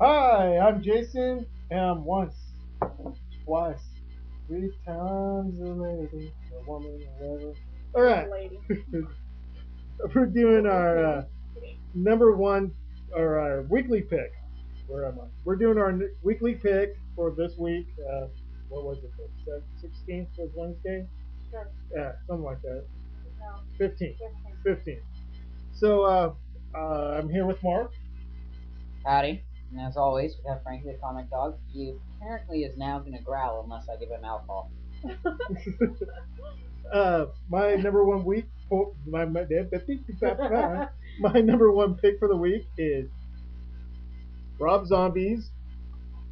Hi, I'm Jason, and I'm once, twice, three times a lady, a woman, or whatever. All right, Lady. we're doing our number one or our weekly pick. Where am I? We're doing our weekly pick for this week. What was it? The 16th was Wednesday. Sure. Yeah, something like that. No. 15th. 15. 15th. So I'm here with Mark. Howdy. And as always, we have Frankie the comic dog. He apparently is now going to growl unless I give him alcohol. My number one week my number one pick for the week is Rob Zombie's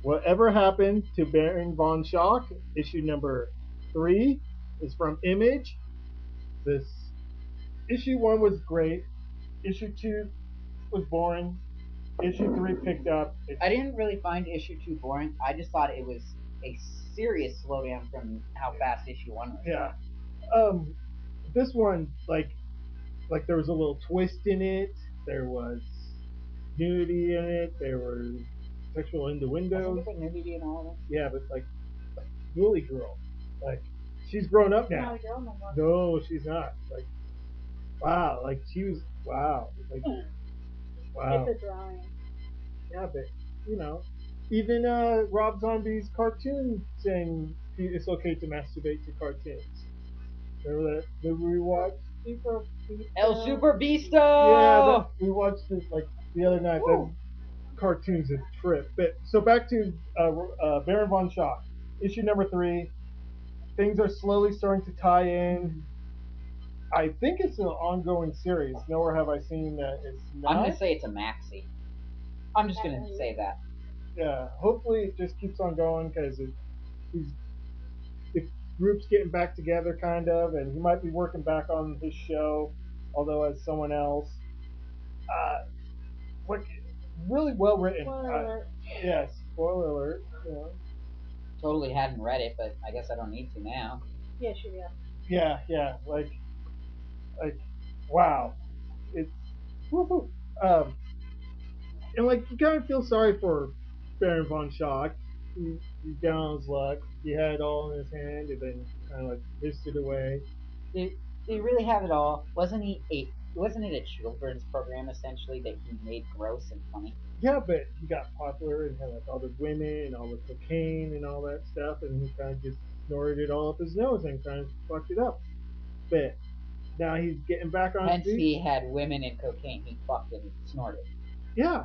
Whatever Happened to Baron von Schock. Issue number 3 is from Image. This issue 1 was great. Issue 2 was boring. Issue 3 picked up. I didn't really find issue 2 boring. I just thought it was a serious slowdown from how fast issue 1 was. Yeah. This one like there was a little twist in it. There was nudity in it. There were sexual innuendos. Wasn't there nudity and all of them? Yeah, but like Woolly Girl, like she's grown up now. Not a girl no more. No, she's not. Like wow, like she was wow, like wow. It's a drawing. Yeah, but you know, even Rob Zombie's cartoon saying it's okay to masturbate to cartoons. Remember that movie we watched? Super Beast. El Super Beasto! Yeah, we watched it like the other night. That cartoon's a trip. But so back to Baron von Schock, issue number 3. Things are slowly starting to tie in. I think it's an ongoing series. Nowhere have I seen that it's not. I'm going to say it's a maxi. I'm just going to say that. Yeah, hopefully it just keeps on going because the group's getting back together, kind of, and he might be working back on his show, although as someone else. Uh, like really well written. Spoiler alert. Yes, spoiler alert. Totally hadn't read it, but I guess I don't need to now. Yes, you do. Yeah, like, wow, it's woohoo. And like you kind of feel sorry for Baron von Schock. He's down on his luck. He had it all in his hand, and then kind of like missed it away. Did he really have it all? Wasn't it a children's program essentially that he made gross and funny? Yeah, but he got popular and had like all the women and all the cocaine and all that stuff, and he kind of just snorted it all up his nose and kind of fucked it up. But now he's getting back on his Hence, feet. he had women and cocaine. He fucked and snorted. Yeah,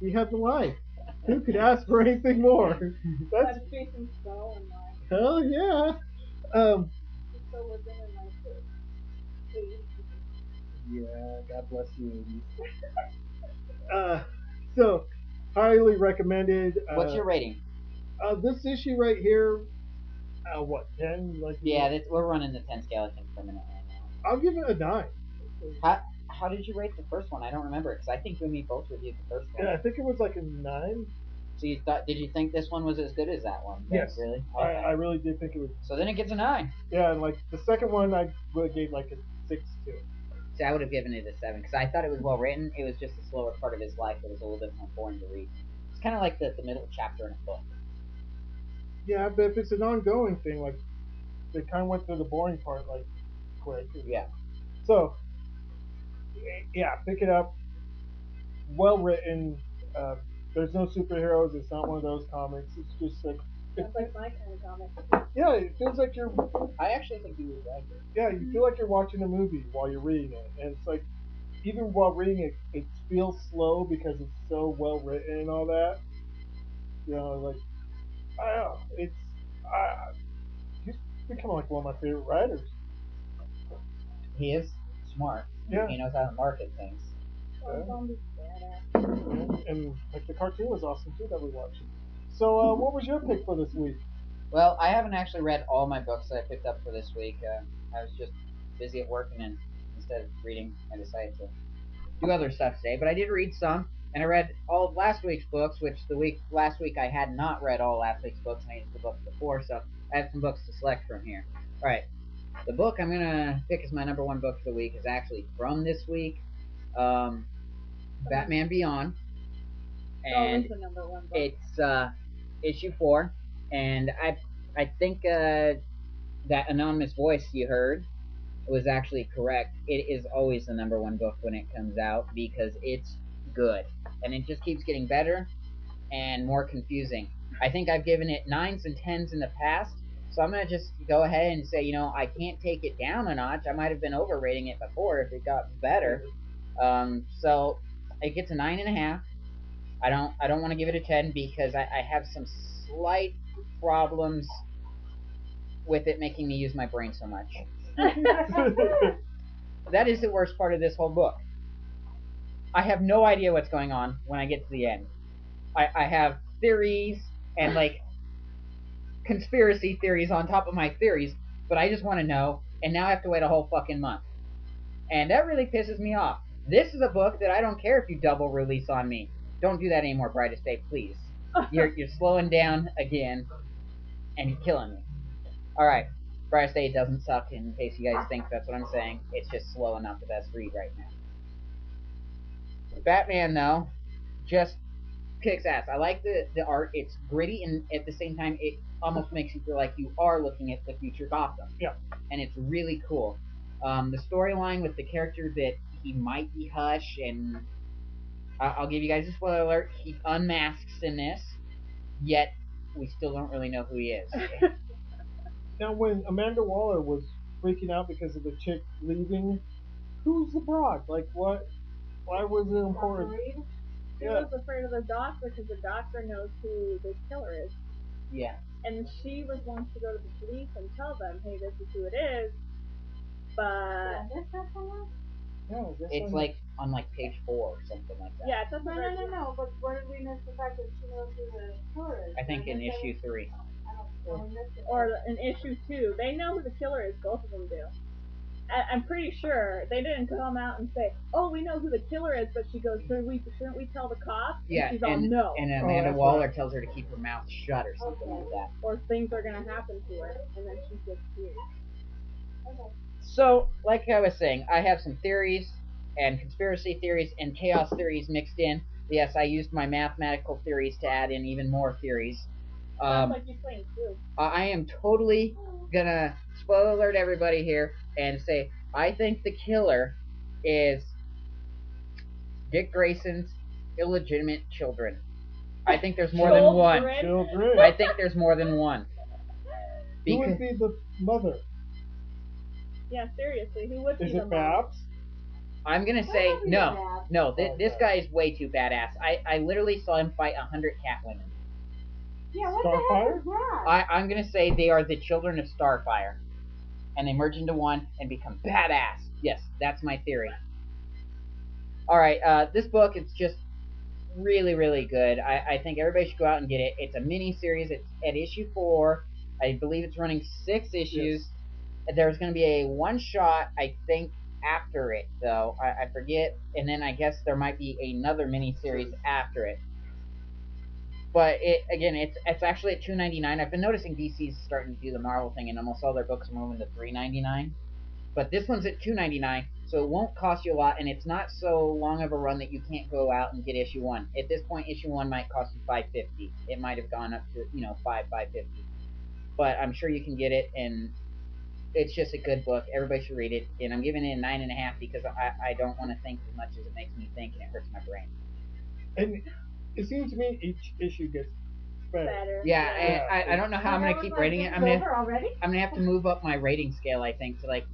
he had the life. Who could ask for anything more? That's That's Jason's skull and mine. hell yeah. He's still living in my food. Yeah, God bless you. Uh, so highly recommended. What's your rating? This issue right here? What 10? Like Yeah, we're running the 10 skeletons per minute right now. I'll give it a 9. How did you rate the first one? I don't remember because I think we both reviewed the first one. Yeah, I think it was like a 9. So did you think this one was as good as that one? Yes. Really? Okay. Okay. I really did think it was. So then it gets a 9. Yeah, and like the second one, I would have gave like a 6 to. See, I would have given it a 7 because I thought it was well written. It was just a slower part of his life that was a little bit more boring to read. It's kind of like the middle chapter in a book. Yeah, but if it's an ongoing thing, like they kind of went through the boring part like quick. Yeah. So, yeah, pick it up. Well written. There's no superheroes. It's not one of those comics. It's just like Sounds like my kind of comic. yeah, it feels like you're I actually think you would like it. yeah, you feel like you're watching a movie while you're reading it, and it's like even while reading it, it feels slow because it's so well written and all that. You know, like I don't know, it's he's become like one of my favorite writers. He is smart. Yeah. He knows how to market things. Yeah. Zombie's badass. And like the cartoon was awesome too that we watched. So, what was your pick for this week? Well, I haven't actually read all my books that I picked up for this week. I was just busy at work, and then instead of reading, I decided to do other stuff today. But I did read some, and I read all of last week's books, which last week I had not read all last week's books, and I used the book before, so I have some books to select from here. All right, the book I'm gonna pick as my number one book for the week is actually from this week, Batman Beyond. and always the number one book. it's issue 4, and I think that anonymous voice you heard was actually correct. It is always the number one book when it comes out because it's good, and it just keeps getting better and more confusing. I think I've given it 9s and 10s in the past, so I'm gonna just go ahead and say, I can't take it down a notch. I might have been overrating it before if it got better. So it gets a 9.5. I don't want to give it a 10 because I have some slight problems with it making me use my brain so much. That is the worst part of this whole book. I have no idea what's going on when I get to the end. I have theories and like conspiracy theories on top of my theories, but I just want to know, and now I have to wait a whole fucking month. And that really pisses me off. This is a book that I don't care if you double release on me. Don't do that anymore, Brightest Day, please. You're slowing down again, and you're killing me. All right, Brightest Day doesn't suck. In case you guys think that's what I'm saying, it's just slow and not the best read right now. Batman though, just kicks ass. I like the art. It's gritty and at the same time it almost makes you feel like you are looking at the future Gotham. Yeah. And it's really cool. The storyline with the character that he might be Hush, and I'll give you guys a spoiler alert. He unmasks in this, yet we still don't really know who he is. Now, when Amanda Waller was freaking out because of the chick leaving, who's the broad? Like, what? Why was it important? She was afraid of the doctor because the doctor knows who the killer is. Yeah. And she wants to go to the police and tell them, hey, this is who it is. But Yeah, it's like on like page 4 or something like that. Yeah, it's No. But where did we miss the fact that she knows who the killer is? I think in issue 3. I don't know. We missed it. Or in issue 2, they know who the killer is. Both of them do. I'm pretty sure they didn't come out and say, "Oh, we know who the killer is," but she goes, "Shouldn't we tell the cops?" Yeah, and she's all, "No." And Amanda that's Waller right. tells her to keep her mouth shut or something like that. Or things are gonna happen to her, and then she gets scared. So, like I was saying, I have some theories and conspiracy theories and chaos theories mixed in. Yes, I used my mathematical theories to add in even more theories. Sounds like you playing too. I am totally gonna spoiler alert everybody here and say I think the killer is Dick Grayson's illegitimate children. I think there's more than one. Children. I think there's more than one. Who would be the mother? Yeah, seriously, who would be Is the it mom? Babs? I'm gonna say That'd be no. bad. No, Okay. this guy is way too badass. I literally saw him fight 100 Catwomen. Yeah, what the heck Starfire? is that? I'm gonna say they are the children of Starfire, and they merge into one and become badass. Yes, that's my theory. All right, this book is just really, really good. I think everybody should go out and get it. It's a mini series. It's at issue 4. I believe it's running 6 issues. There's going to be a one shot, I think, after it though. I forget, and then I guess there might be another mini series after it. But it's actually at $2.99. I've been noticing DC's starting to do the Marvel thing, and almost all their books are moving to $3.99. But this one's at $2.99, so it won't cost you a lot, and it's not so long of a run that you can't go out and get issue 1. At this point, issue 1 might cost you $5.50. It might have gone up to $5.50. But I'm sure you can get it, and it's just a good book. Everybody should read it, and I'm giving it a 9.5 because I don't want to think as much as it makes me think, and it hurts my brain. And it seems to me each issue gets better. Yeah, and I don't know how I'm gonna keep rating it. I'm gonna have to move up my rating scale. I think to like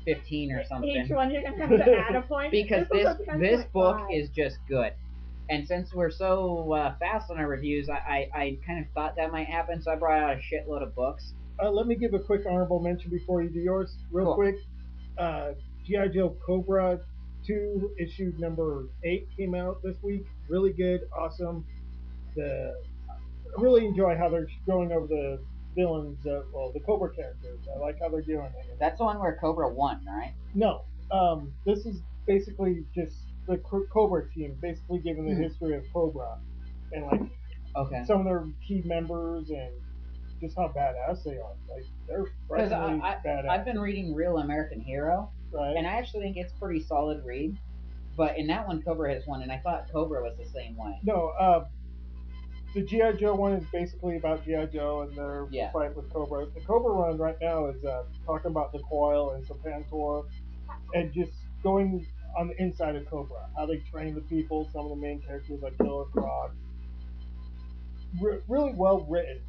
15 or something. Each one you're gonna have to add a point Because this this book is just good. And since we're so fast on our reviews, I kind of thought that might happen, so I brought out a shitload of books. Let me give a quick honorable mention before you do yours, real quick. G.I. Joe Cobra 2 issue number 8 came out this week. Really good, awesome. I really enjoy how they're going over the villains, the Cobra characters. I like how they're doing it. That's the one where Cobra won, right? No, this is basically just the Cobra team, basically giving the history of Cobra and like some of their key members and just how badass they are. Like they're badass. I've been reading Real American Hero, right, and I actually think it's a pretty solid read. But in that one, Cobra has won, and I thought Cobra was the same way. No, the GI Joe one is basically about GI Joe and their Yeah. fight with Cobra. The Cobra run right now is talking about the Coil and Serpentor, and just going on the inside of Cobra, how they train the people. Some of the main characters like Killer Croc. Really well written,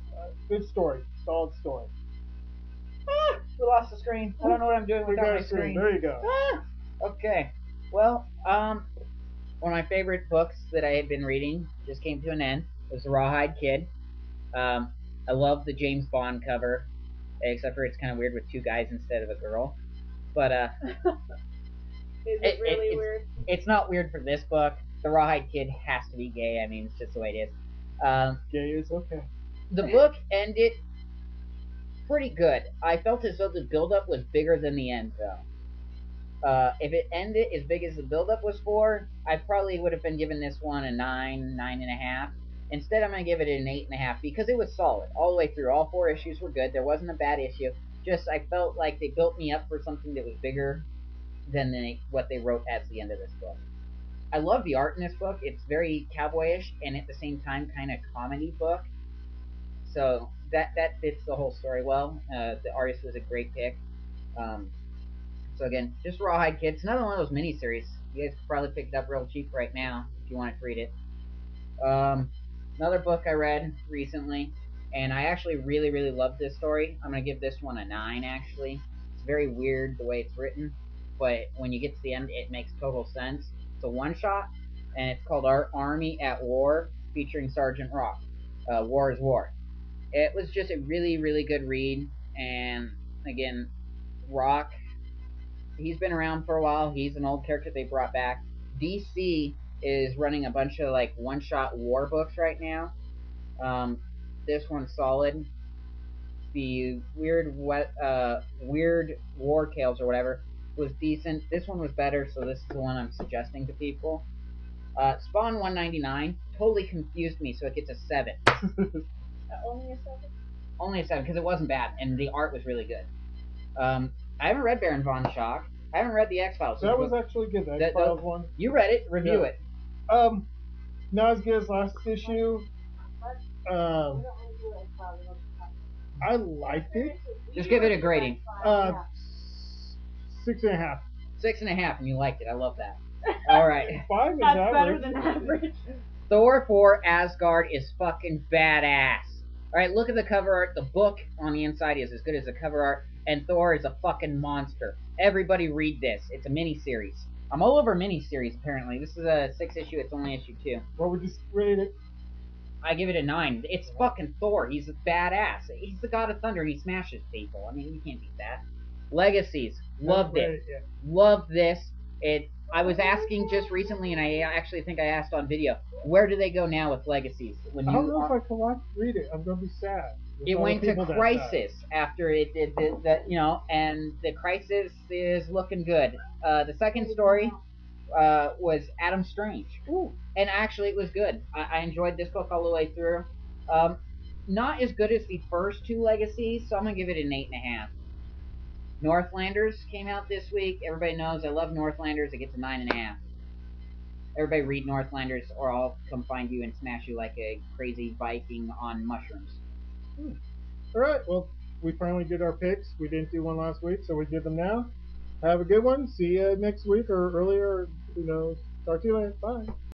good story, solid story. We lost the screen. I don't know what I'm doing We without got my a screen. screen. There you go. Okay. Well, one of my favorite books that I had been reading just came to an end. It was The Rawhide Kid. Um, I love the James Bond cover, except for it's kind of weird with two guys instead of a girl. But Is it really it's weird? it's not weird for this book. The Rawhide Kid has to be gay. I mean, it's just the way it is. Gay is okay. The book ended pretty good. I felt as though the build-up was bigger than the end, though. If it ended as big as the build-up was for, I probably would have been giving this one a 9, 9.5. Instead, I'm going to give it an 8.5 because it was solid all the way through. All four issues were good. There wasn't a bad issue. Just I felt like they built me up for something that was bigger than what they wrote at the end of this book. I love the art in this book. It's very cowboyish and at the same time kind of comedy book. So that fits the whole story well. The artist was a great pick. Um, so again, just Rawhide Kids. Another one of those miniseries. You guys could probably pick it up real cheap right now if you wanted to read it. Another book I read recently, and I actually really really loved this story. I'm gonna give this one a 9. Actually, it's very weird the way it's written, but when you get to the end, it makes total sense. It's a one shot, and it's called Our Army at War, featuring Sergeant Rock. War is War. It was just a really really good read, and again, Rock, he's been around for a while. He's an old character they brought back. DC is running a bunch of like one shot war books right now. Um, this one's solid. The weird war tales or whatever was decent. This one was better, so this is the one I'm suggesting to people. Spawn 199 totally confused me, so it gets a 7. Only a second. Only a 7 because it wasn't bad and the art was really good. I haven't read Baron von Schock. I haven't read the X Files. That was actually good. The X Files one. You read it. Review Yeah. it. Not as good as last issue. I liked it. Just give it a grading. 6.5. 6.5, and you liked it. I love that. All right. 5 is That's better average. than average. Thor 4 Asgard is fucking badass. All right, look at the cover art. The book on the inside is as good as the cover art, and Thor is a fucking monster. Everybody read this. It's a mini series. I'm all over mini series apparently. This is a 6 issue. It's only issue 2. Well, we just rated it. I give it a 9. It's fucking Thor. He's a badass. He's the god of thunder and he smashes people. I mean, you can't beat that. Legacies. Loved it. Yeah. Loved this. I was asking just recently, and I actually think I asked on video, where do they go now with Legacies? I don't know if I can read it. I'm gonna be sad. It went to Crisis after it did that, and the Crisis is looking good. The second story was Adam Strange. Ooh. And actually it was good. I enjoyed this book all the way through. Not as good as the first two Legacies, so I'm gonna give it an 8.5. Northlanders came out this week. Everybody knows I love Northlanders. It gets a 9.5. Everybody read Northlanders, or I'll come find you and smash you like a crazy Viking on mushrooms. All right. Well, we finally did our picks. We didn't do one last week, so we did them now. Have a good one. See you next week or earlier. Who knows? Talk to you later. Bye.